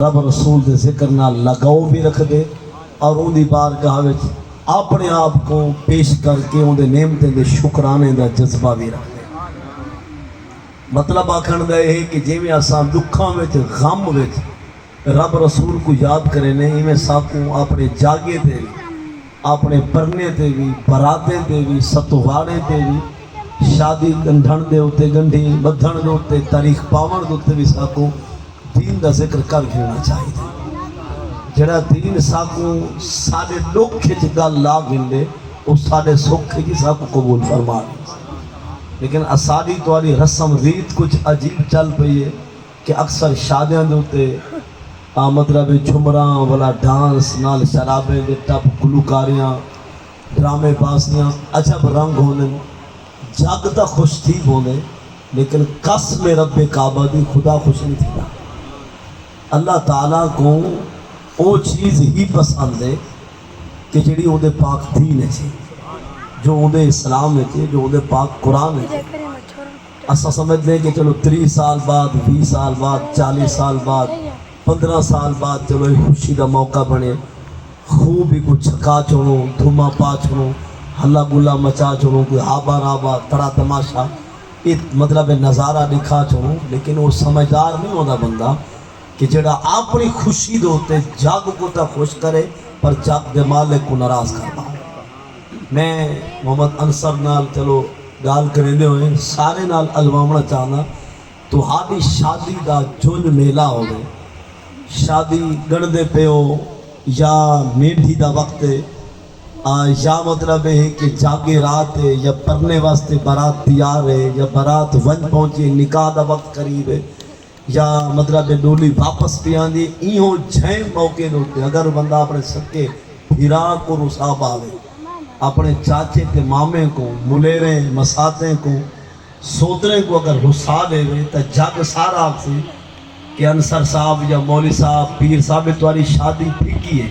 رب رسول دے ذکر نال لگاؤ بھی رکھ دے اور ان دی بارگاہ وچ اپنے آپ کو پیش کر کے ان دے نعمتیں دے شکرانے دا جذبہ بھی رکھ دے۔ مطلب آکھن دا ہے کہ جی میں اساں دکھاں وچ غم وچ رب رسول کو یاد کرے نے ایویں ساکوں اپنے جاگے تے بھی اپنے پرنے تے بھی براتے تے بھی ستواڑے تے بھی شادی گنڈھن دے ہوتے گنڈھی بدھن دے ہوتے تاریخ پاون دے ہوتے بھی ساکوں دین دا ذکر کر گھنا چاہیے۔ جڑا دین ساکوں سارے لوکھے جگہ لا گندے وہ سارے سوکھے کی ساکوں قبول فرما دے۔ لیکن اساری تواری رسم ریت کچھ عجیب چل پئی ہے کہ اکثر شادیاں دے ہوتے مطلب جھمراں والا ڈانس نال شرابیں دے ٹپ گلوکاریاں ڈرامے بازیاں عجب رنگ ہونے جگ تا خوش تھی ہونے لیکن قسم رب کعبہ دی خدا خوش نہیں تھی۔ اللہ تعالیٰ کو وہ چیز ہی پسند ہے کہ جڑی وہ دے پاک دین ہے جو وہ دے اسلام ہے جو وہ دے پاک قرآن ہے۔ اسا سمجھ لیں کہ چلو 30 سال بعد 20 سال بعد 40 سال بعد 15 سال بعد چلو ایک خوشی دا موقع بنے خوب ہی کچھ چھکا چھوڑو دھما پا چھوڑو ہلا گلا مچا چھوڑو کوئی آبا رابا تڑا تماشا ایک مطلب نظارہ دکھا چھوڑو لیکن وہ سمجھدار نہیں ہوتا بندہ کہ جڑا اپنی خوشی دوتے جاگ کو تا خوش کرے پر جاگ دے مالک کو ناراض کرنا۔ میں محمد انصر نال چلو گال کریں دے ہوئے سارے نال الوامنا چاہنا تو ہاری شادی دا جن میلہ ہو گئے شادی گڑدے پہ ہو یا میڈھی دا وقت ہے یا مطلب ہے کہ جاگے رات ہے یا پرنے واسطے برات تیار ہے یا برات ون پہنچے نکاح دا وقت قریب ہے یا مطلب ڈولی واپس پہ آندی ایہوں جھیں موقع ہوتے اگر بندہ اپنے سکے بھیرا کو رساب آوے اپنے چاچے کے مامے کو ملیریں مساتیں کو سوتریں کو اگر رسا دے ہوئے تو جگ سارا آپ سے کہ انصر صاحب یا مولی صاحب پیر صاحب تمہاری شادی پھکی ہے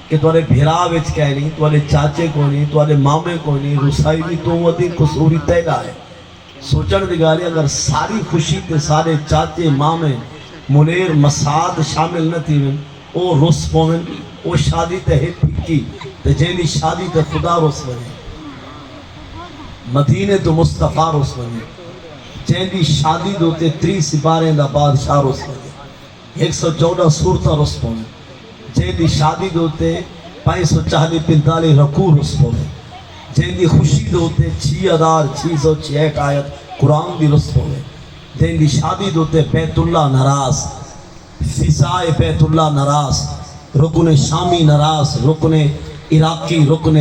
کہ تمہارے بھیرا وچ کہہ نہیں تمہارے چاچے کو نہیں تمہارے مامے کو نہیں رسائی بھی تو وہ دی قصوری تیگا ہے۔ سوچن دی گالی اگر ساری خوشی تے سارے چاچے مامے ملیر مساد شامل نہ تھی میں او رس پومن او شادی تے ہے پھکی تے جیلی شادی تے خدا رس بنے مدینے تو مصطفیٰ رس بنے جیلی شادی دوتے 30 سپاریں دا بادشاہ رس بنے 114 صورتہ رس پومن جیلی شادی دوتے 540-45 رکوع رس پومن جیلی خوشی دوتے 6606 آیت قرآن دی رس پومن جیلی شادی دوتے بیت اللہ نراز فضائے بیت اللہ نراز رکن شامی نراز رکن عراقی رکن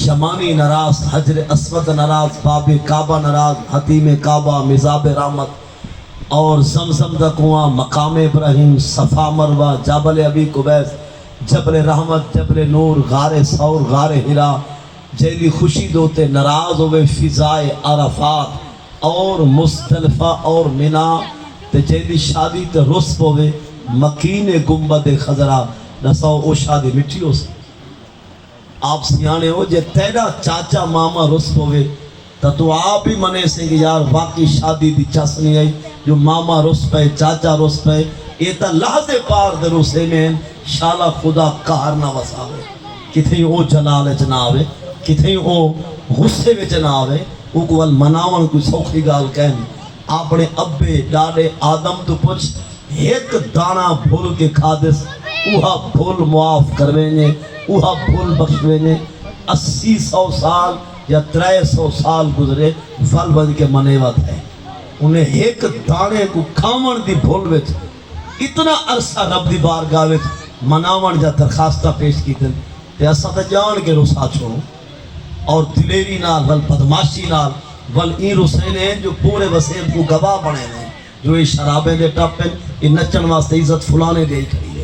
یمانی نراز حجر اسود نراز باب کعبہ نراز حتیم کعبہ مزاب رحمت اور زمزم دا کنواں مقام ابراہیم صفا مروہ جبل ابی قبیس جبل رحمت جبل نور غار ثور غار حرا جیلی خوشی دوتے نراز ہوئے فضائے عرفات اور مصطلفہ اور منا تے جیلی شادی تے رسپ ہوئے مکین گنبد خضرہ نساؤ او شادی مٹھی ہو سکتے آپ سیانے ہو جے تیرا چاچا ماما رسپ ہوئے تو آپ ہی منے سے کہ یار واقعی شادی دی چس نہیں آئی جو ماما رسپ ہے چاچا رسپ ہے یہ تا لحظے پار در اسے میں شالا خدا کار نہ وساوے کتھیں او جلال جناوے کتھیں او غصے میں جناوے او کو مناون کوئی سوکھی گال کہنے اپنے ابے ڈاڑے آدم تو پچھ ایک دانہ بھول کے کھادس اوہا بھول معاف کروینے اوہا بھول بخشوینے 80-100 سال یا 300 سال گزرے فل بند کے منیوت ہے انہیں ایک دانے کو کھامن دی بھول وچ اتنا عرصہ رب دی بارگاہ وچ مناون جا درخواستہ پیش کی دن تے اسا تے جان کے رسا چھوڑو اور دلیری نال ول بدماشی نال ول این رسینے ہیں جو پورے وسیل کو گواہ بنے ہیں جو یہ شرابیں دے ٹپن یہ نچن واسطے عزت فلانے دے ہی کھڑی ہے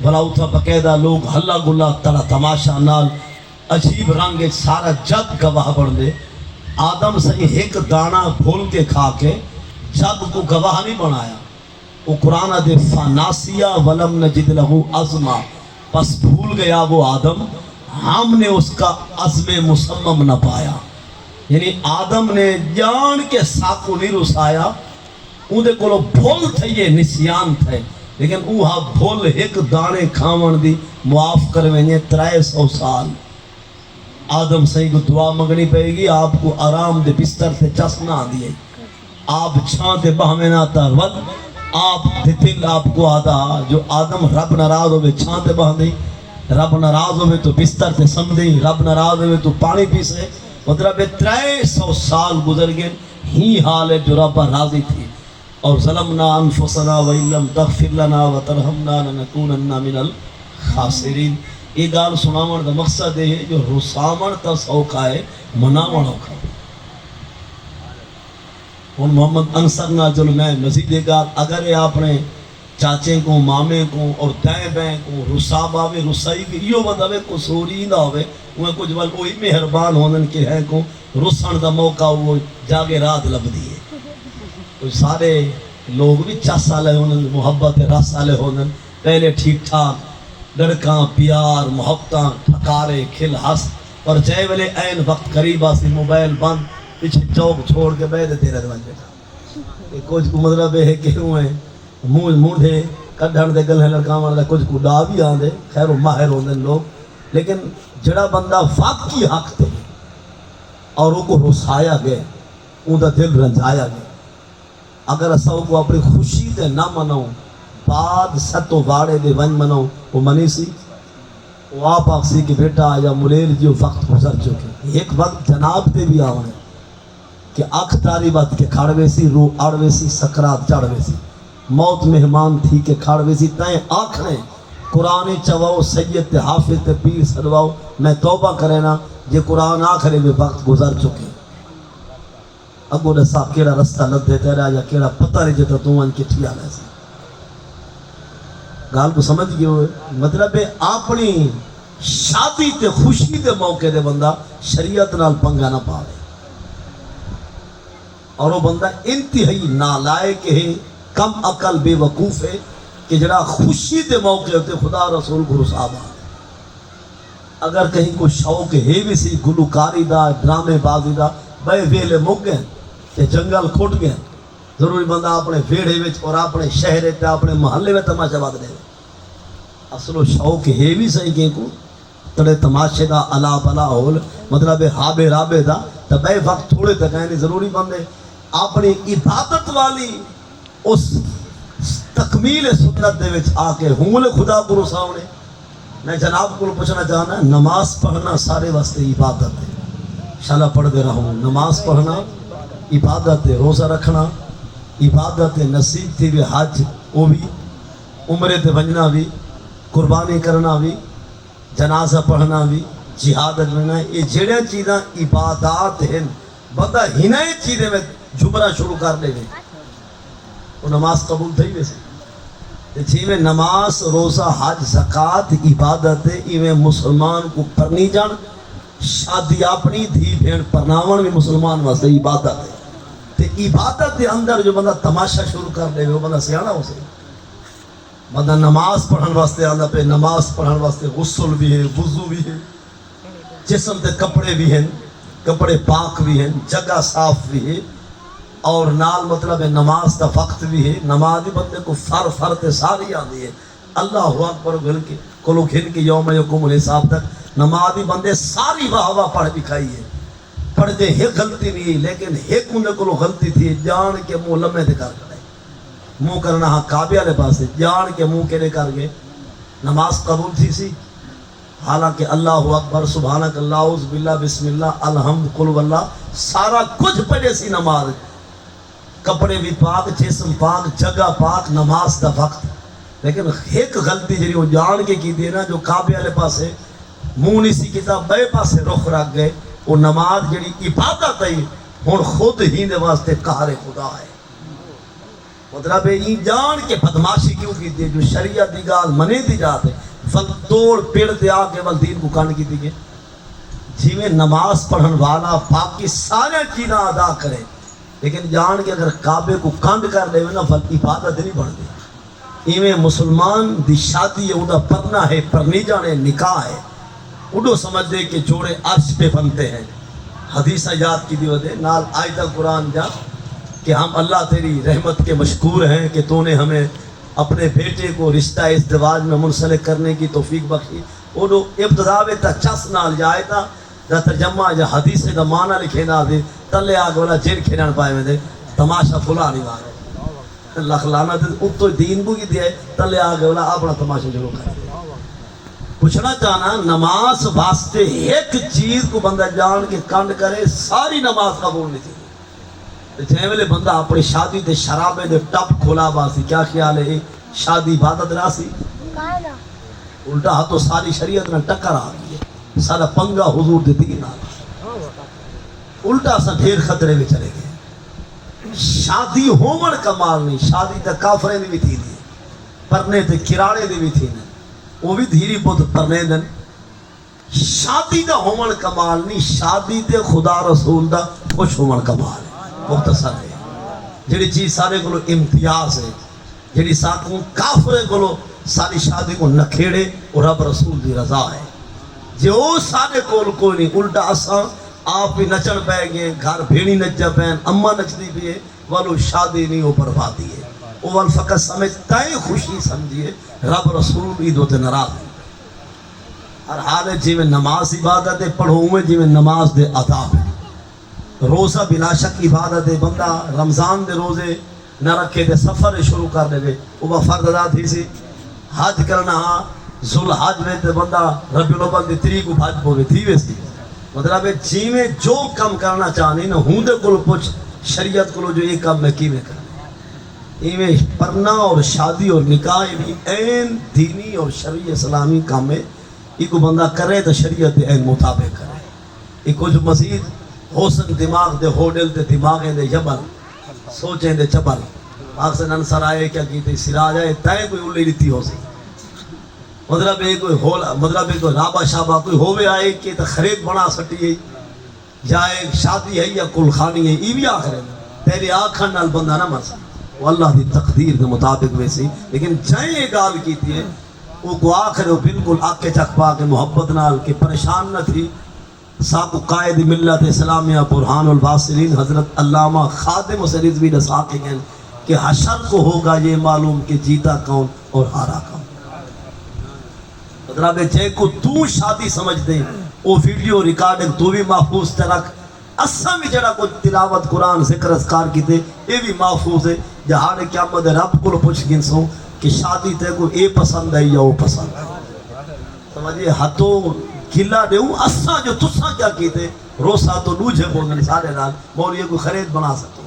بھلا اتھا بقیدہ لوگ ہلا گلا تڑا تماشا نال عجیب رنگ ایک سارا جگ گواہ بڑھ دے آدم سے ایک دانہ بھول کے کھا کے جگ کو گواہ نہیں بنایا وہ قرآن دے فاناسیہ ولم نجد لہو عظمہ پس بھول گیا وہ آدم ہم نے اس کا عزم مسمم نہ پایا یعنی آدم نے جان کے ساکو نہیں رسایا اندے کولو بھول تھے یہ نسیان تھے لیکن اوہا بھول ایک دانے کھاون دی معاف کرویں 300 سال آدم صحیح کو دعا مگنی پہے گی آپ کو آرام دے بستر سے چسنا دیئے آپ چھان دے بہمیں نہ ترول آپ دے دل آپ کو آدھا جو آدم رب ناراض ہوئے چھان دے بہم دی رب ناراض ہوئے تو بستر سے سمدھی رب ناراض ہوئے تو پانی پیسے مطلب 300 سال گزر گئے ہی حال ہے جو رب راضی تھی اور ظلمنا انفسنا وَإِن لَمْ تَغْفِرْ لَنَا وَتَرْحَمْنَا لَنَكُونَنَّ مِنَ الْخَاسِرِينَ یہ گال سناون دا مقصد ہے جو رسامن تا سوکھا ہے مناون اوکھا اور محمد انصر نہ جل میں مزید گال اگر آپ نے چاچے کو مامے کو اور دائیں بائیں کو رساب آوے رسائی کے یہ بندہ کو سوری نہ ہوئے وہ کچھ بل کوئی مہربان ہونن کے ہے کو رسن دا موقع وہ جاگے رات لب دیئے کوئی سارے لوگ بھی 4 سالے ہونن محبت رس سالے ہونن پہلے ٹھیک ٹھاک لڑکاں پیار محبتاں ٹھکارے کھل ہس اور جائے والے این وقت قریب آسی موبائل بند پیچھے چوک چھوڑ کے بیٹھے تیرے دوان بیٹھا کچھ کو مطلب ہے کہ ہوئے منہ دے کڈھن دے گل ہے لڑکاں والا کچھ کو ڈا بھی آن دے خیر و ماہر ہوندے لوگ لیکن جڑا بندہ واقعی حق تے اور وہ کو رسایا گئے ان دا دل رنجایا گئے اگر اساں کو اپنی خوشی تے نہ مناؤں بعد ستو واڑے دے ون مناؤں وہ منی سی وہ آپ آکسی کہ بیٹا یا ملیر جو وقت گزر چکے ایک وقت جناب تے بھی آونے کہ اکھ تاری بات کے کھاڑوے سی روح آڑوے سی سکرات چڑھوے سی موت مہمان تھی کہ کھاڑوے سی تائیں آنکھنے قرآن چواؤ سید تے حافظ تے پیر سرواؤ میں توبہ کرے نا یہ قرآن آخرے میں وقت گزر چکے اگو رسا کیڑا رستہ لگ دیتے رہا یا کیڑا پتہ نہیں جتا تو ان کی ٹھیا لیسا گال کو سمجھ گئے ہوئے مطلب ہے اپنی شادی تے خوشی تے موقع دے بندہ شریعت نال پنگا نہ پاوے اور وہ بندہ انتہائی نالائق ہے کم عقل بے وقوف ہے کہ جڑا خوشی دے موقع ہوتے خدا رسول کو رسابہ اگر کہیں کوئی شوق ہے بھی سی گلوکاری دا ڈرامے بازی دا بے ویلے مک گئے کہ جنگل کھوٹ گئے ضروری بندہ اپنے ویڑے وچ اور اپنے شہرے تے اپنے محلے میں تماشا بات دے اصل شوق ہے بھی صحیح کہ کو تڑے تماشے دا علا بلا ہول مطلب ہابے رابے دا تو بے وقت تھوڑے تک نہیں ضروری بندے اپنی عبادت والی اس تکمیل سنت دے وچ آ کے ہوں خدا کو رساونے میں جناب کو پوچھنا چاہنا نماز پڑھنا سارے واسطے عبادت ہے شالا پڑھ دے رہا ہوں نماز پڑھنا عبادت ہے روزہ رکھنا عبادت ہے نصیب تھی بھی حج وہ بھی عمرے تے بننا بھی قربانی کرنا بھی جنازہ پڑھنا بھی جہاد کرنا یہ جڑے چیزاں عبادات ہیں بندہ ہنہ چیزیں میں جھبرا شروع کر دے گئے وہ نماز قبول تھی ویسے جی میں نماز روزہ حج زکات عبادت ہے مسلمان کو پرنی جان شادی اپنی دھی بھیڑ پرناون بھی مسلمان واسطے عبادت ہے تے عبادت دے اندر جو بندہ تماشا شروع کر دے وہ بندہ سیانا ہو سکے بندہ نماز پڑھن واسطے آندہ پہ نماز پڑھن واسطے غسل بھی ہے وضو بھی ہے جسم تے کپڑے بھی ہیں کپڑے پاک بھی ہیں جگہ صاف بھی ہے اور نال مطلب ہے نماز دا وقت بھی ہے نمازی بندے کو فر تے ساری آدھی ہے اللہ اکبر گھل کے کلو گھن کے یوم یقوم الحساب تک نمازی بندے ساری واہ پڑھ دکھائی ہے پڑھتے ایک غلطی نہیں لیکن ایک مندے کو غلطی تھی جان کے منہ لمحے دے کر گئے منہ کرنا ہاں کعبے والے پاس جان کے منہ کے کر گئے نماز قبول تھی سی حالانکہ اللہ اکبر سبحانک اللہ اعوذ باللہ بسم اللہ الحمد قل واللہ سارا کچھ پڑھے سی نماز کپڑے بھی پاک جسم پاک جگہ پاک نماز دا وقت لیکن ایک غلطی جنہی وہ جان کے کی دینا جو کعبے والے پاس ہے منہ نہیں سی کتاب بے پاس رخ رکھ گئے وہ نماز جڑی عبادت ہے ہن خود ہی دے واسطے قہر خدا ہے مطلب ہے جان کے بدماشی کیوں کی دی جو شریعت دی گال منے دی جاتے فل توڑ پیڑ دے آ کے ول دین کو کانڈ کی دی گئے جی میں نماز پڑھن والا باقی سارے چیزاں ادا کرے لیکن جان کے اگر کعبے کو کانڈ کر لے نا فل عبادت نہیں بڑھ دی ایویں مسلمان دی شادی ہے ادا پرنا ہے پرنی جانے نکاح ہے اڈو سمجھ دے کہ جوڑے عرش پہ بنتے ہیں حدیثہ یاد کی دیو دے نال آیت قرآن جا کہ ہم اللہ تیری رحمت کے مشکور ہیں کہ تو نے ہمیں اپنے بیٹے کو رشتہ ازدواج میں منسلک کرنے کی توفیق بخشی. انہوں ابتدا میں تا چس نال جائے تا دا ترجمہ یا حدیث دا معنی لکھے نہ دے تلے آگے والا جن کھیلن پائے میں دے تماشا پھلا نہیں مارے اللہ لانا دے اب تو دین کو کی دیا تلے آگے والا اپنا تماشا جلو کر دے. پوچھنا چاہنا نماز واسطے ایک چیز کو بندہ جان کے کنڈ کرے ساری نماز قبول نہیں تھی. جائے ویلے بندہ اپنی شادی دے شرابے دے ٹپ کھولا باسی کیا خیال ہے شادی عبادت راسی الٹا تو ساری شریعت میں ٹکر آ گئی ہے سارا پنگا حضور دے دین آ الٹا سا ڈھیر خطرے میں چلے گئے. شادی ہومن کمال نہیں شادی تے کافریں دی بھی تھی دی پرنے تے کراڑے دی بھی تھی نہیں وہ بھی دھیری بہت پرنے دن. شادی دا ہومن کمال نہیں شادی تے خدا رسول دا خوش ہومن کمال ہے مختصر ہے. جڑی چیز سارے کو امتیاز ہے جڑی ساکوں کافرے کو ساری شادی کو نکھیڑے اور رب رسول دی رضا ہے. جو سارے کول کوئی نہیں الٹا اساں آپ بھی نچن پہ گئے گھر بھیڑی نچ جا پہن اماں نچدی بھی ہے والو شادی نہیں وہ بربادی ہے وہ وال فقط سمجھتا ہے خوشی سمجھیے رب رسول بھی دوتے ناراض ہیں. ہر حال ہے جی میں نماز عبادت ہے پڑھوں میں جی میں نماز دے عطا ہے. روزہ بلا شک عبادت ہے بندہ رمضان دے روزے نہ رکھے دے سفر شروع کر دے وہ فرض ادا تھی سی حج کرنا ہاں ذل حج میں تے بندہ ربیع الاول دی تریک حج پوے تھی ویسی مطلب ہے جی میں جو کم کرنا چاہنی نہ ہوں دے کل پوچھ شریعت کو جو یہ کام میں کی میں کرنا یہ میں پرنا اور شادی اور نکاح بھی این دینی اور شرعی اسلامی کام میں یہ کو بندہ کرے تو شریعت این مطابق کرے. یہ کچھ مزید حسن دماغ دے ہوڈل دے دماغیں دے جبل سوچیں دے چبل آخر انسر آئے کیا کیتے سراج آئے تائے کوئی الی لیتی ہو سی مطلب ہے کوئی ہولا مطلب ہے کوئی رابع شابہ کوئی ہووے آئے کہ تا خرید بنا سٹی ہے جائے شادی ہے یا کل خانی ہے یہ بھی آخر ہے تیرے آنکھن نال بندہ نہ مرسا وہ اللہ دی تقدیر دے مطابق ویسی لیکن جائیں یہ گال کیتی ہے وہ کو آخر وہ بالکل آکے چک پا کے محبت نال کہ پریشان نہ تھی. ساکو قائد ملت اسلامیہ برہان الباصرین حضرت علامہ خادم حسین رضوی نسا کے گئن کہ حشر کو ہوگا یہ معلوم کہ جیتا کون اور ہارا کون. مطلب جے کو تو شادی سمجھ دیں وہ ویڈیو ریکارڈنگ تو بھی محفوظ ترک اساں بھی جڑا کوئی تلاوت قرآن ذکر اذکار کیتے یہ بھی محفوظ ہے. جہاں قیامت رب کو پوچھ گنسوں کہ شادی تے کو اے پسند ہے یا وہ پسند ہے سمجھے ہتھوں کھلا دے ہوں اساں جو تساں کیا کیتے روسا تو لوجھے بولنے سارے نال مولیے کو خرید بنا سکتے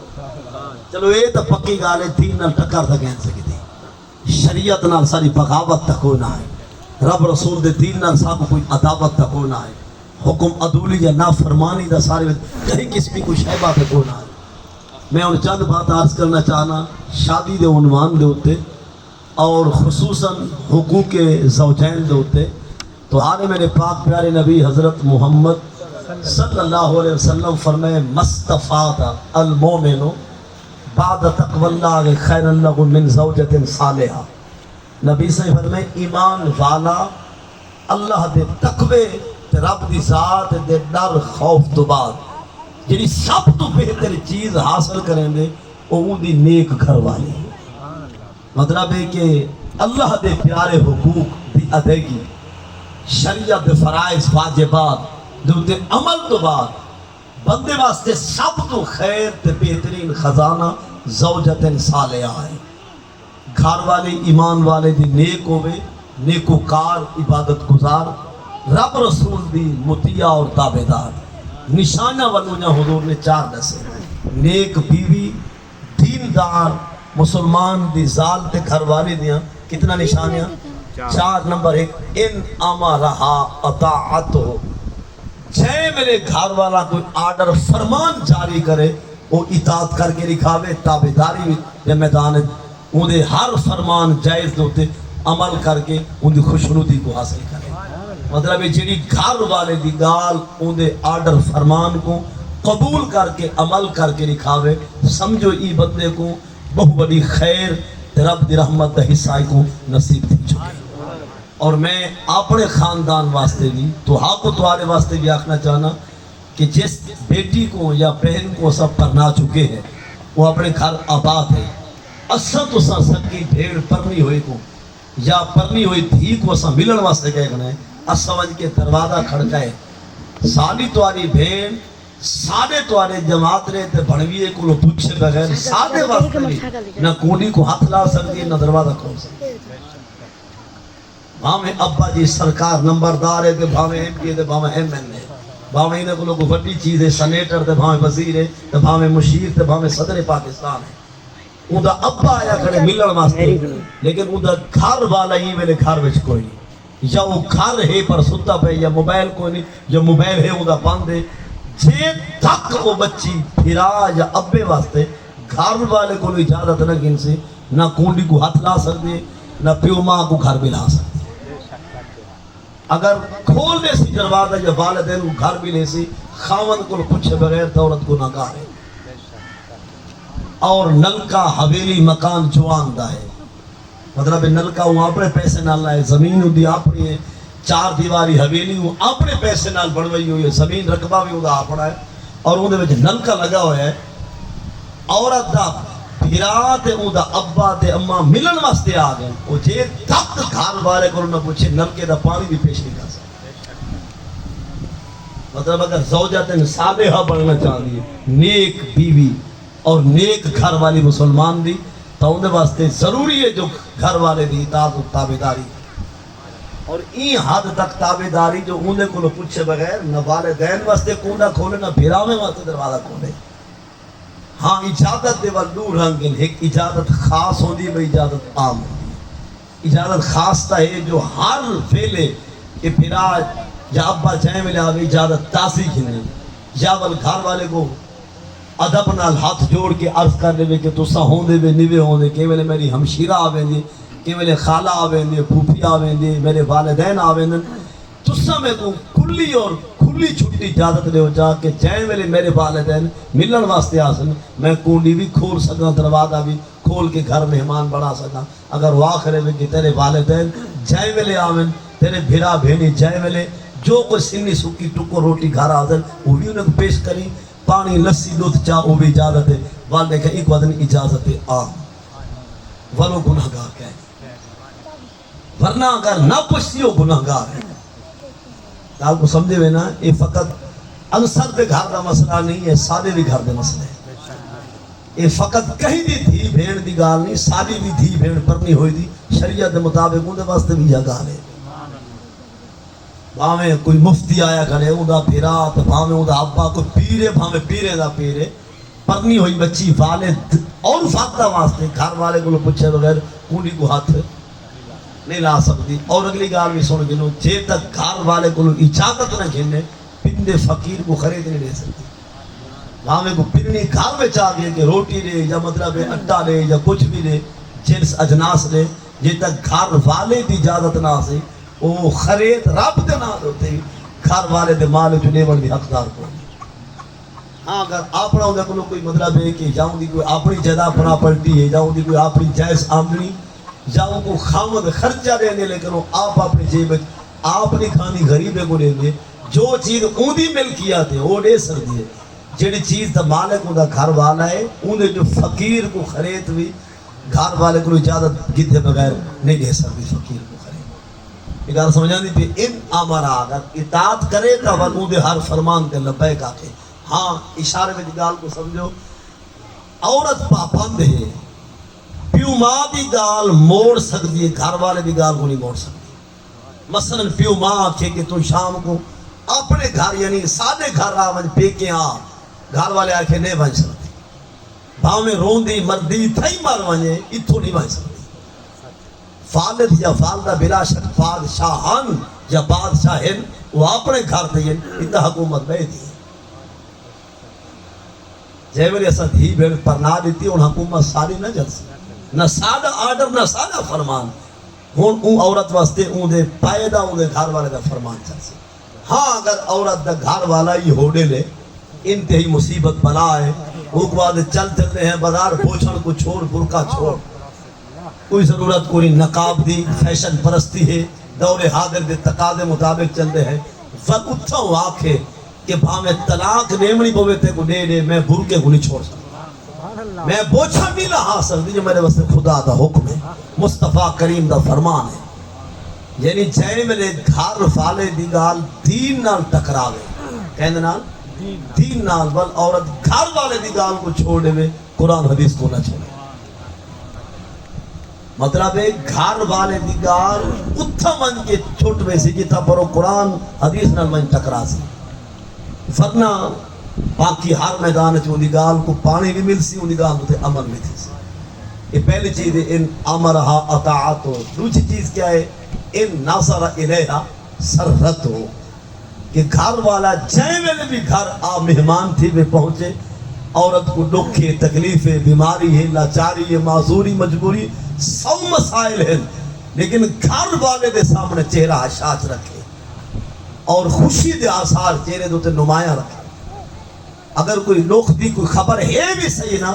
چلو یہ تو پکی گال ہے دین نال ٹکر تھا کہن سکتے شریعت نال ساری بغاوت تک ہونا ہے رب رسول دے دین نال ساکو کوئی عداوت تک ہونا ہے حکم عدولی یا نافرمانی دا سارے کہیں کس بھی کوئی شائبہ تک ہونا ہے. میں ان چند بات عرض کرنا چاہنا شادی دے عنوان دے ہوتے اور خصوصاً حقوق زوجین دے ہوتے تو آنے میرے پاک پیارے نبی حضرت محمد صلی اللہ علیہ وسلم فرمائے مستفاد المومن بعد تقوی اللہ خیر اللہ من زوجت صالحہ. نبی سے فرمائے ایمان والا اللہ دے تقوی رب دی ذات دے ڈر خوف تو بعد جنہی سب تو بہتر چیز حاصل کریں دے وہ دی نیک گھر والی. مطلب ہے کہ اللہ دے پیارے حقوق دی ادائیگی شریعت دے فرائض واجبات دوتے عمل تو بعد بندے واسطے سب تو خیر تے بہترین خزانہ زوجت صالحہ ہے. گھر والے ایمان والے دی نیک ہوئے نیکوکار عبادت گزار رب رسول دی مطیع اور تابعدار. نشانہ ونوجہ حضور نے 4 دسے نیک بیوی دیندار مسلمان دی زال تے گھر والے دیاں کتنا نشانیاں 4 نمبر 1 ان امرہا اطاعت ہو جے میرے گھر والا کوئی آرڈر فرمان جاری کرے وہ اطاعت کر کے دکھاوے تابعداری دے میدان ان دے ہر فرمان جائز دوتے عمل کر کے ان دی خوشنودی کو حاصل کرے. مطلب جڑی گھر والے دی گال ان دے آرڈر فرمان کو قبول کر کے عمل کر کے دکھاوے سمجھو ای بندے کو بہت بڑی خیر رب دی رحمت دا حصہ کو نصیب تھی چکے. اور میں اپنے خاندان واسطے بھی تو کو تمہارے واسطے بھی آکھنا چاہنا کہ جس بیٹی کو یا بہن کو سب پرنا چکے ہیں وہ اپنے گھر آباد ہے اساں تو سکی بھیڑ پرنی ہوئی کو یا پرنی ہوئی تھی کو اساں ملن واسطے گئے کنے اساں وج کے دروازہ کھڑکائے سالی تواری بھیڑ سادے توارے جماعت رہے تے بھنویے کو لو پوچھے بغیر سادے واسطے نہ کونی کو ہاتھ لا سکتی نہ دروازہ کھول سکتی بھاویں ابا جی سرکار نمبردار ہے تے بھاویں ایم پی تے بھاویں ایم این اے بھاویں انہیں کو لوگ بڑی چیز ہے سینیٹر تے بھاویں وزیر ہے تے بھاویں مشیر تے بھاویں صدر پاکستان ہے اون دا ابا آیا کھڑے ملن واسطے لیکن اون دا گھر والا ہی ویلے گھر وچ کوئی نہیں یا وہ گھر ہے پر ستا پہ یا موبائل کوئی نہیں یا موبائل ہے اون دا بند ہے جے تک وہ بچی پھرا یا ابے واسطے گھر والے کو اجازت نہ گن سے نہ کونڈی کو ہاتھ لا سکتے نہ پیو ماں کو گھر بھی لا سکتے اگر کھول دے سی دروازہ یا والدین کو گھر بھی لے سی خاوند کو پوچھے بغیر عورت کو ناکار ہے اور نلکا حویلی مکان جوان دا ہے مطلب نلکا وہ اپنے پیسے نال لائے زمین دی اپنی ہے چار دیواری حویلی وہ اپنے پیسے نال بڑھوئی ہوئی ہے زمین رقبہ بھی وہ اپنا ہے اور وہ نلکا لگا ہوا ہے عورت دا بھیرا تے اون دا ابا تے اماں ملن واسطے آ گئے وہ جے تک گھر والے کو نہ پوچھے نلکے دا پانی بھی پیش نہیں کر سکتے مطلب اگر زوجہ صالحہ بننا چاہتی ہے نیک بیوی اور نیک گھر والی مسلمان دی تو ان واسطے ضروری ہے جو گھر والے دی اطاعت و تابعداری اور این حد تک تابعداری جو انہیں کو پوچھے بغیر نہ والدین واسطے کونڈا کھولے نہ بھیراویں واسطے دروازہ کھولے ہاں اجازت دے والدو رنگن ایک اجازت خاص ہوندی ہے اجازت عام ہوندی اجازت خاص تا ہے جو ہر فیلے کہ پھرا یا ابا جائیں ملے آگے اجازت تاسی کھنے یا ول گھر والے کو ادب نال ہاتھ جوڑ کے عرض کر لے کہ تسا ہوندے بے نیوے ہوندے کہ ویلے میری ہمشیرہ آویں کہ ویلے خالہ آویں پھوپھی آویں میرے والدین آویں تسا میں کو کلی اور کھلی چھٹی اجازت لے ہو جا کہ جائیں ویلے میرے والدین ملن واسطے آسن میں کونڈی بھی کھول سکا دروازہ بھی کھول کے گھر مہمان بڑھا سکا اگر واخرے میں کہ تیرے والدین جائیں ویلے آویں تیرے بھیرا بھینی جائیں ویلے جو کوئی سنی سکی ٹکو روٹی گھر آدھر وہ بھی انہیں پیش کری پانی لسی دودھ چاہ وہ بھی اجازت ہے والدے کہ ایک وقت اجازت ہے عام ولو گناہگار کہیں ورنہ اگر نہ پوچھتی ہو گناہگار ہے آپ کو سمجھے ہوئے نا یہ فقط انصر دے گھر دا مسئلہ نہیں ہے سادے بھی گھر دے مسئلہ ہے یہ فقط کہیں دی دھی بھیڑ دی گال نہیں سادی بھی دھی بھیڑ پر نہیں ہوئی دی شریعت دے مطابق ان دے واسطے بھی یہ گال ہے بھاویں کوئی مفتی آیا کرے اون دا پھرا تو بھاویں اون دا ابا کوئی پیرے بھاویں پیرے دا پیرے پرنی ہوئی بچی والد اور فاتحہ واسطے گھر والے کو پوچھے بغیر کونڈی کو ہاتھ نہیں لا سکتی اور اگلی گال بھی سن گنو جے تک گھر والے کو اجازت نہ گھنے پندے فقیر کو خرید نہیں لے سکتی بھاویں کو پنی گھر میں چاہ گئے کہ روٹی لے یا مطلب اٹا لے یا کچھ بھی لے جنس اجناس لے جے تک گھر والے دی اجازت نہ آسے وہ خرید رب دے نہ ہوتے گھر والے دے مال جو لیول بھی حقدار کو ہاں اگر اپنا ہوندے کو کوئی مطلب ہے کہ جاؤں دی کوئی اپنی جگہ پراپرٹی ہے جاؤں دی کوئی اپنی جائز آمدنی جاؤں کو خامد خرچہ دینے لیکن وہ آپ اپنی جیب آپ نہیں کھانی غریبے کو لیں گے جو چیز اون دی ملکیات ہے وہ دے سکتی ہے جڑی چیز دا مالک اون دا گھر والا ہے اون جو فقیر کو خرید بھی گھر والے کو اجازت گھتے بغیر نہیں دے سکتی فقیر کو خرید یہ گال سمجھا دی پہ ان آمارا اگر اطاعت کرے تا ون دے ہر فرمان تے لبیک آتے ہاں اشارے میں گال کو سمجھو عورت پابند ہے پیو ماں دی گال موڑ سکتی ہے گھر والے دی گال کو نہیں موڑ سکتی مثلا پیو ماں آکھے کہ تو شام کو اپنے گھر یعنی سادے گھر آمد پیکے آ گھر والے آکھے نہیں بن سکتے باویں روندی مردی تھائی مار ونجے اتھو نہیں بن سکتی فالد یا فالدہ بلا شک بادشاہن یا بادشاہن وہ اپنے گھر دیں اتنا حکومت بے دی جے میرے ایسا دھی بیڑ پر نہ دیتی ان حکومت ساری نہ جل سی نہ سادہ آرڈر نہ سادہ فرمان ہون اون عورت واسطے اون دے پائدہ اون دے گھر والے دا فرمان چل سی ہاں اگر عورت دا گھر والا ہی ہوڑے لے انتہی مصیبت بلا ہے وہ بعد چل چلتے ہیں بازار پوچھن کو چھوڑ برکا چھوڑ کوئی ضرورت کوئی نقاب دی فیشن پرستی ہے دور حاضر دے تقاضے مطابق چلتے ہیں وقت اتھا آکھے کہ بھاویں طلاق نیمنی پوے تے کو دے دے میں برکے کو نہیں چھوڑ سکتا میں بوجھا نہیں لہا سکتی جو میرے واسطے خدا دا حکم ہے، مصطفیٰ کریم دا فرمان ہے. یعنی جائے میرے گھر والے دی گال دین نال ٹکراوے، کہنے نال دین نال، بل عورت گھر والے دی گال کو چھوڑے میں قرآن حدیث کو نہ چھوڑے. مطلب ہے گھر والے دی گال اتھا من کے چھوٹ میں سی جتا پرو قرآن حدیث نال من ٹکرا سی. ورنہ باقی ہر میدان چ ان دی گال کو پانی نہیں مل سی، ان دی گال کو تے عمل میں تھی سی. یہ پہلی چیز ہے ان امرہا اطاعت ہو. دوسری چیز کیا ہے ان ناصر الیہا سرت ہو، کہ گھر والا جائیں میں بھی گھر آ مہمان تھی میں پہنچے. عورت کو دکھ ہے، تکلیف ہے، بیماری ہے، لاچاری ہے، معذوری، مجبوری، سو مسائل ہیں، لیکن گھر والے دے سامنے چہرہ حشاش رکھے اور خوشی دے آثار چہرے دوتے نمایاں رکھے. اگر کوئی لوگ دی کوئی خبر ہے بھی صحیح نا،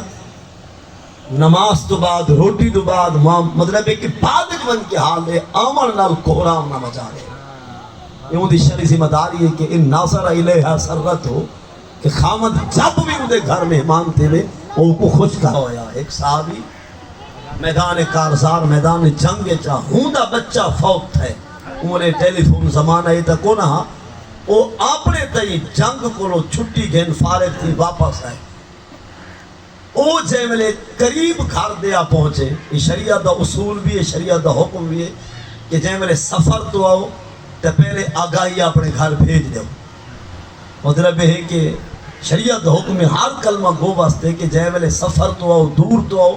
نماز تو بعد روٹی تو بعد مطلب ہے کہ بعد من کے حال ہے آمن نال کوہرام نہ مچا دے. یہ دی شرعی ذمہ داری ہے کہ ان ناصر الیہا سرت ہو، کہ خامد جب بھی ان دے گھر مہمان تھے میں وہ کو خوش کہا ہویا. ایک صحابی میدان کارزار میدان جنگ چاہ ہوں دا بچہ فوت ہے، انہیں ٹیلی فون زمانہ یہ تک کو نہ وہ اپنے تئی جنگ کو لو چھٹی گھن فارغ تھی واپس آئے. او جے ملے قریب گھر دیا پہنچے. یہ شریعت دا اصول بھی ہے، شریعت دا حکم بھی ہے کہ جے ملے سفر تو آؤ تو پہلے آگاہی اپنے گھر بھیج دو. مطلب ہے کہ شریعت دا حکم ہے ہر کلمہ گو واسطے کہ جے ملے سفر تو آؤ، دور تو آؤ،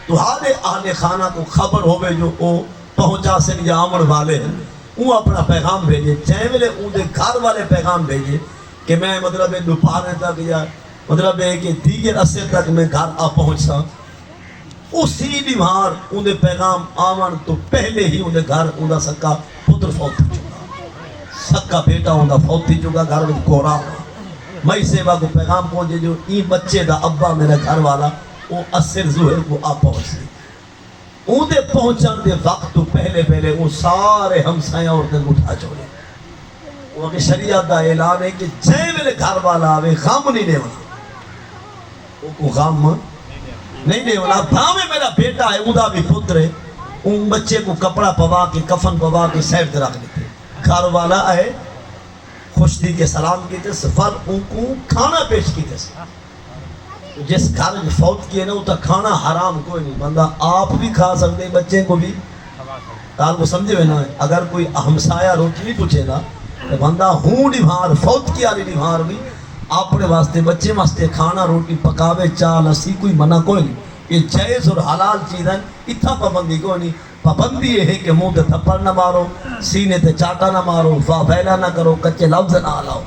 تو ہارے اہل خانہ کو خبر ہوئے جو او پہنچا سے یا آمن والے ہیں، وہ اپنا پیغام بھیجے. جے ملے ان دے گھر والے پیغام بھیجے کہ میں مطلب ہے دوپہر تک یا مطلب ہے کہ دیگر عصر تک میں گھر آ پہنچا. اسی دیوار ان دے پیغام آمن تو پہلے ہی ان دے گھر ان دا سکا پتر فوت ہو چکا، سکا بیٹا ان دا فوت ہی چکا. گھر میں کوہرام مئی سیوا کو پیغام پہنچے جو ای بچے دا ابا میرا گھر والا وہ عصر ظہر کو آ پہنچے. ان دے پہنچن دے وقت تو پہلے وہ سارے ہمسایاں عورتیں اٹھا چھوڑے. وہ کہ شریعت دا اعلان ہے کہ جے میرے گھر والا آوے غم نہیں دے والا، کو غم نہیں دے والا. بھاوے میرا بیٹا ہے، ادا بھی پتر ہے، ان بچے کو کپڑا پوا کے کفن پوا کے سیٹ دے رکھ دیتے. گھر والا آئے خوش دی کے سلام کیتے سفر ان کو کھانا پیش کیتے. جس گھر میں فوت کیے نا وہ تا کھانا حرام کوئی نہیں، بندہ آپ بھی کھا سکتے بچے کو بھی. کال کو سمجھے ہوئے نا، اگر کوئی ہمسایہ روٹی نہیں پوچھے گا تو بندہ ہوں ڈیوار فوت کیا لی ڈیوار بھی اپنے واسطے بچے واسطے کھانا روٹی پکاوے چاہ لسی کوئی منع کوئی نہیں. یہ جائز اور حلال چیز ہے، اتنا پابندی کوئی نہیں. پابندی یہ ہے کہ منہ تے تھپڑ نہ مارو، سینے تے چاٹا نہ مارو، واہ ویلا نہ کرو، کچے لفظ نہ ہلاؤ،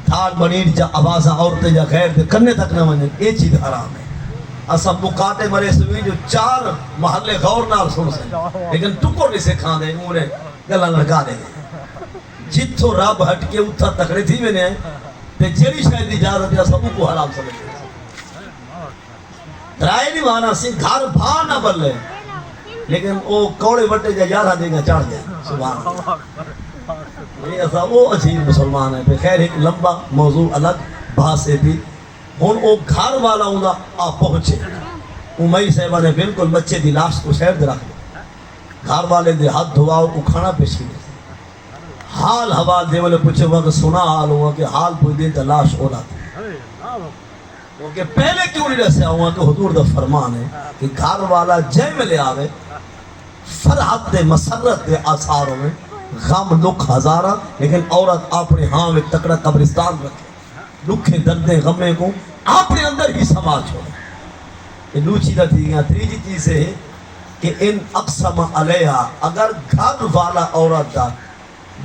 تھال بنیر جا آوازاں عورتیں جا غیر دے کرنے تک نہ ونجن. یہ چیز حرام ہے. اسا مقاتے مرے سوئی جو 4 محلے غور نال سن سے، لیکن ٹکو نہیں سے کھان دے انہیں گلہ لڑکا دے. جتھو رب ہٹ کے اتھا تکڑے تھی میں نے تے جیڑی شاید اجازت یا سبوں کو حرام سمجھے. رائے نہیں مانا سی گھر بھا نہ بلے، لیکن وہ کوڑے وٹے جا 11 دے گا چڑھ گیا. سبحان اللہ. یہ ایسا وہ عجیب مسلمان ہے. خیر ایک لمبا موضوع الگ بات سے بھی. ہن وہ گھر والا ہوں آ پہنچے، مئی صاحبہ نے بالکل بچے دی لاش کو سیر دے رکھ دیا. گھر والے دے ہاتھ دھواؤ کو کھانا پیش کی. حال حوال دے والے پوچھے ہوا کہ سنا حال ہوا کہ حال پوچھ دے تا لاش ہو رہا تھا. کہ پہلے کیوں نہیں رسے ہوا کہ حضور دا فرمان ہے کہ گھر والا جے میں لے آوے فرحت دے مسرت دے آثاروں میں غم دکھ ہزارہ، لیکن عورت اپنے ہاں میں تکڑا قبرستان رکھے، دکھیں دردیں غمیں کو اپنے اندر ہی سما چھوڑے. یہ دو چیزیں تھی گیا. تیجی چیز ہے کہ ان اقسم علیہ، اگر گھر والا عورت دا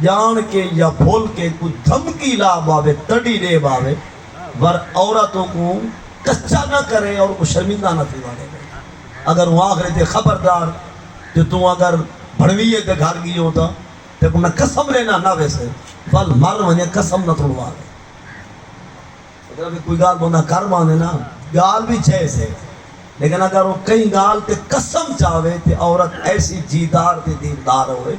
جان کے یا بھول کے کوئی دھمکی لا باوے تڑی دے باوے ور عورتوں کو کچا نہ کرے اور کو شرمندہ نہ تھی والے. اگر وہ آخر تے خبردار کہ تو اگر بھڑویے کے گھر گئی ہوتا تو انہیں قسم لینا نہ ویسے فل مر ونیا قسم نہ توڑوا دے. اگر کوئی گال بندہ کر مانے نا گال بھی چھے سے، لیکن اگر وہ کئی گال تے قسم چاہوے تے عورت ایسی جیدار تے دیندار ہوئے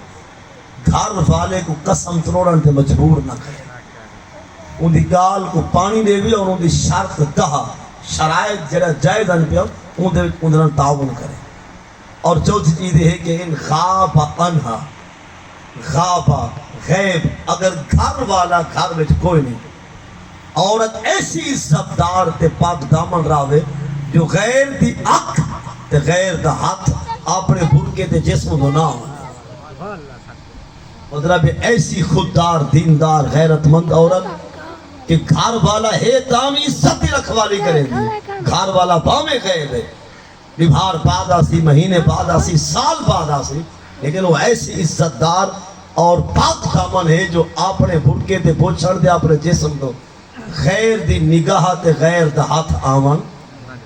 گھر والے کو قسم توڑن تے مجبور نہ کرے. ان دی گال کو پانی دے بھی اور ان دی شرط کہا شرائط جڑا جائز ان پیا اندر تعاون کرے. اور چوتھی چیز یہ ہے کہ ان غاب انہا غاب غیب اگر گھر والا گھر میں کوئی نہیں عورت ایسی عزتدار تے پاک دامن راوے جو غیر دی اکھ تے غیر دا ہاتھ اپنے برکے تے جسم دو نہ ہو. مطلب ایسی خوددار دیندار غیرت مند عورت کہ گھر والا ہے تام عزت رکھوالی کرے گی. گھر والا باویں غیر ہے بہار بعد آسی مہینے بعد آسی سال بعد آسی لیکن وہ ایسی عزتدار اور پاک دامن ہے جو اپنے برکے تے پوچھڑ دے اپنے جسم دو غیر دی نگاہ تے غیر دا ہاتھ آمن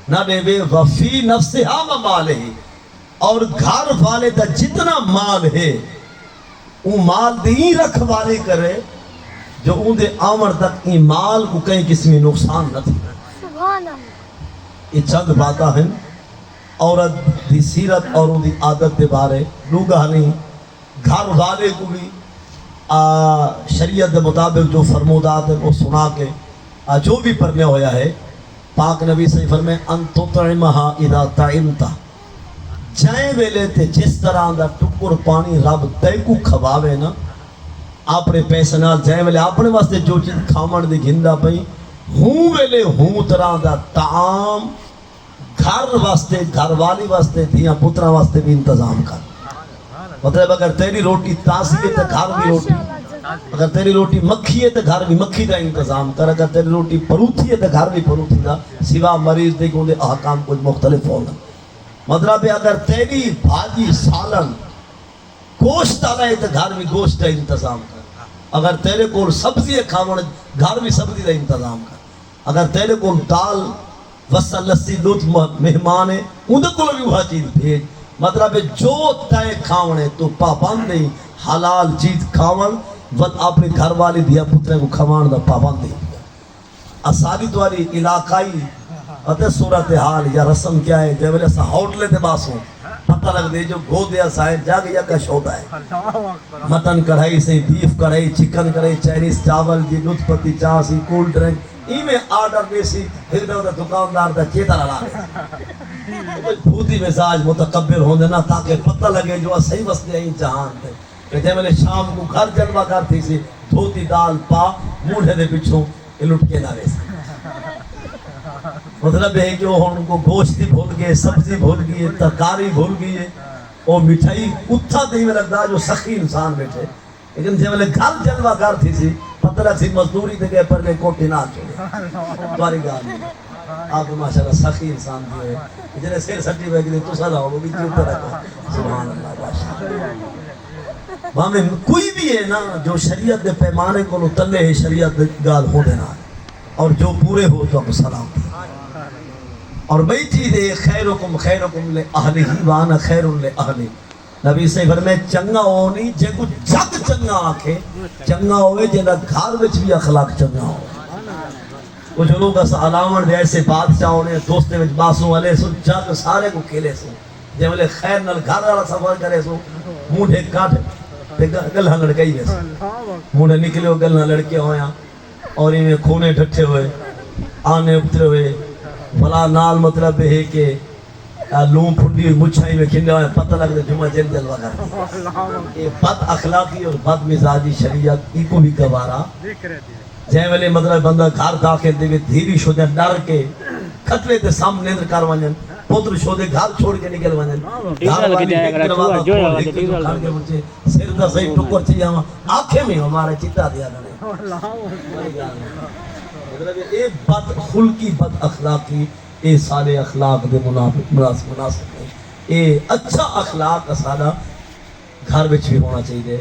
نہ دے وے وفی نفسہا مال ہے. اور گھر والے دا جتنا مال ہے وہ مال دی رکھوالی کرے جو ان دے آمن تک ای مال کو کہیں قسمی نقصان نہ تھی. یہ چند باتاں ہیں عورت دی سیرت اور ان دی عادت دے بارے لوگا نہیں. گھر والے کو بھی شریعت دے مطابق جو فرمودات ہیں وہ سنا کے جو بھی پڑھنے ہویا ہے پاک نبی صلی اللہ علیہ وسلم میں ان تطعمہا اذا طعمتا جائیں ویلے تے جس طرح دا ٹکر پانی رب تے کو کھواوے نا اپنے پیسے نال جائیں ویلے اپنے واسطے جو چیز کھامن دی گھندا پئی ہوں ویلے ہوں طرح دا تعام گھر واسطے گھر والی واسطے دھیاں پترا واسطے بھی انتظام کر. مطلب اگر تیری روٹی تازی ہے تو گھر بھی روٹی اگر تیری روٹی مکھی ہے تو گھر بھی مکھی کا انتظام کر. اگر تیری روٹی پروتھی ہے تو گھر بھی پروتھی کا سوا مریض دے کہ احکام کچھ مختلف ہوگا. مطلب اگر تیری بھاجی سالن گوشت آ رہے تو گھر بھی گوشت کا انتظام کر. اگر تیرے کو سبزی کھاون گھر بھی سبزی کا انتظام کر. اگر تیرے کو دال وصل لسی دودھ مہمان ہے ان کو بھی وہ چیز بھیج. مطلب جو تے کھاونے تو پابند نہیں حلال چیز کھاون ود اپنے گھر والی دیا پترے کو کھوان دا پابند نہیں. اسالی دواری علاقائی اتے صورتحال یا رسم کیا ہے جب ویلے سا ہوٹلے تے باسوں پتہ لگ دے جو گو دیا سائے جاگ یا کا شودا ہے. مٹن کڑھائی سے بیف کڑھائی چکن کڑھائی چائنیز چاول جی لطف پتی چاہ سی کول ڈرنک ای میں آرڈر دے سی پھر دے دکاندار دا چیتا لڑا دے بھوتی مزاج متقبر ہوندے نا تاکہ پتہ لگے جو صحیح وستے ہیں جہان تے کہ جب ویلے شام کو گھر جلوہ کر تھی سی دھوتی دال پا موڑے دے پچھوں لٹ کے نہ ویسے. مطلب ہے کہ وہ ان کو گوشتی بھول گئے سبزی بھول گئی ترکاری بھول گئی ہے وہ مٹھائی اتھا دہی میں لگتا جو سخی انسان بیٹھے. لیکن جب ویلے گھر جلوہ کر تھی سی پتہ لگ سی مزدوری دے گئے پر گئے کوٹی نہ چھوڑے دواری گاہ نہیں. آپ ماشاءاللہ سخی انسان دیئے جنہیں سیر سٹی ہوئے کہ تو سارا وہ بھی کیوں رکھا. سبحان اللہ باشا وہاں میں کوئی بھی ہے نا جو شریعت دے پیمانے کو تلے ہے شریعت دے گال ہو دینا ہے اور جو پورے ہو تو آپ سلام دیں. اور بئی چیز ہے خیرکم لے اہلی ہی وانا خیر لے اہلی. نبی سے گھر میں چنگا ہو نہیں جے کو جگ چنگا آکھے چنگا ہوئے جنہ گھر وچ بھی اخلاق چنگا ہو. کچھ لوگ اس علامت دے ایسے بادشاہ ہونے دوستے وچ باسوں والے سو جگ سارے کو کھیلے سو جے والے خیر نال گھر والا سفر کرے سو مونڈے کاٹ تے گلہ لڑکائی ویسے مونڈے نکلے ہو گلہ لڑکے ہویا اور ان میں کھونے ڈھٹھے ہوئے آنے اترے ہوئے بلا نال مطلب ہے کہ لون پھنڈی مچھائی میں کھنڈے ہوئے پتہ لگ دے جمعہ جل جلوہ کرتے. یہ بد اخلاقی اور بد مزاجی شریعت ای کو بھی گوارا جائے والے مطلب بندہ گھر داخل دے دھیری شو دے ڈر کے کھترے تے سامنے اندر کر ونجن پتر شو دے گھر چھوڑ کے نکل ونجن گھر والی سر دا صحیح ٹکر چاہیے آنکھیں میں ہمارے چیتا دیا گنے. اے بد خلقی بد اخلاقی اے سارے اخلاق دے مناسب نہیں. اے اچھا اخلاق سارا گھر وچ بھی ہونا چاہیے.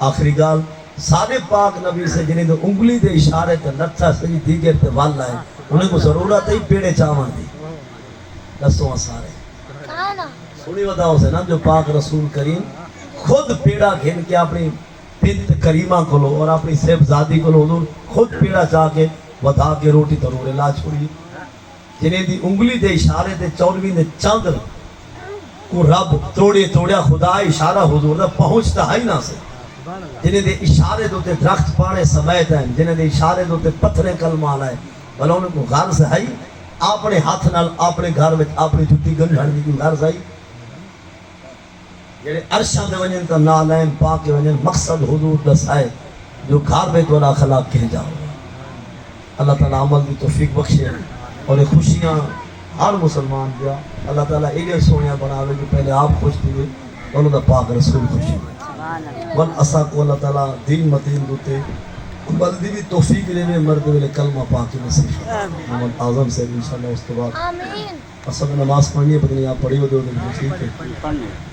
آخری گال سارے پاک نبی سے جنہیں تو انگلی دے اشارے تے نتھا سجی دیگر تے والا ہے انہیں کو ضرورت ہے پیڑے چاہاں دی دسوں سارے سنی بتاؤ سے نا جو پاک رسول کریم خود پیڑا گھن کے اپنی بنت کریمہ کو لو اور اپنی صاحبزادی کو لو حضور خود پیڑا چاہ کے بتا کے روٹی ترورے لا چھوڑی جنہیں دی انگلی دے اشارے تے چورویں نے چاند کو رب توڑیا خدا اشارہ حضور دا پہنچتا ہے نہ سے جنہیں دے اشارے دوتے درخت پانے سمیت ہیں جنہیں دے اشارے دوتے پتھریں کلمہ لائے بھلا انہیں کو غار سے ہے اپنے ہاتھ نال اپنے گھر میں اپنی جُتی گنڈھن دی کوئی غرض آئی جڑے عرشاں دے ونجن تا نالین پا کے ونجن مقصد حضور دسائے جو گھر میں تو اخلاق کہیں جاؤ اللہ تعالیٰ عمل دی توفیق بخشے اور یہ خوشیاں ہر مسلمان دیا اللہ تعالیٰ ایڈے سونیا بناوے جو پہلے آپ خوش دیئے انہوں دا پاک رسول خوشی ون اسا کو اللہ تعالیٰ دین متین دوتے بلدی بھی توفیق دے میں مرد ویلے کلمہ پاکی نصیب محمد اعظم سے انشاءاللہ اس کے بعد اصل نماز پڑھنی ہے پتہ نہیں آپ پڑھی ہو دے ٹھیک ہے